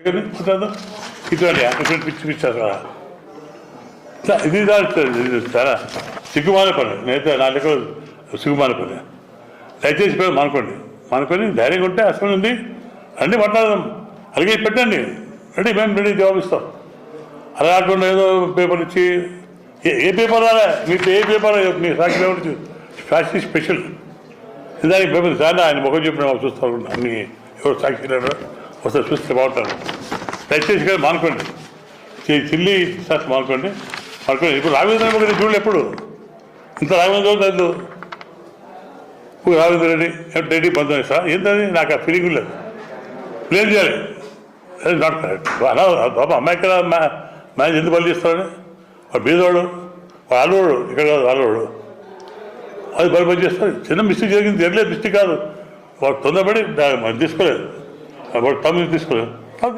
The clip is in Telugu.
ఇటువంటి పిచ్చి పిచ్చి అసలు ఇది చాలా సిగ్గుమాన పని. నేనైతే నా లెక్క సిగ్గుమాన పని. దయచేసి పేరు మానుకొని ధైర్యంగా ఉంటే అసలు ఉంది రండి మాట్లాడదాం. అలాగే పెట్టండి, రెడీ మేము రెడీ జవాబు ఇస్తాం. అలా కాకుండా ఏదో పేపర్ ఇచ్చి ఏ పేపర్ రాలే మీకు, ఏ పేపర్ మీ సాక్షి సాక్షి స్పెషల్ దానికి పేపర్ చాలా ఆయన ముఖం చెప్పిన చూస్తారు. అన్ని ఎవరు సాక్షి వస్తే చూస్తే బాగుంటారు. దయచేసి కదా మానుకోండి, చిల్లి సార్ మానుకోండి. ఇప్పుడు రాఘవేంద్ర రెడ్డి చూడలే, ఎప్పుడు ఇంత రాఘవేంద్ర లేదు. రాఘవేంద్ర రెడ్డి బంధం సార్ ఏంటది నాకు ఆ ఫీలింగ్ లేదు. ప్లేన్ చేయాలి, అది నాట్ కరెక్ట్. అలా బాబా అమ్మాయి కదా మ్యాచ్ ఎందుకు బలి చేస్తారని వాడు బీదవాడు, వాడు అల్లవాడు, ఇక్కడ కాదు అల్లవాడు, అది బలి పని చేస్తారు. చిన్న మిస్టేక్ జరిగింది, తెలియలేదు మిస్టేక్ కాదు. వాడు తొందరపడి తీసుకోలేదు, వాడు తమ్ముని తీసుకోలేదు.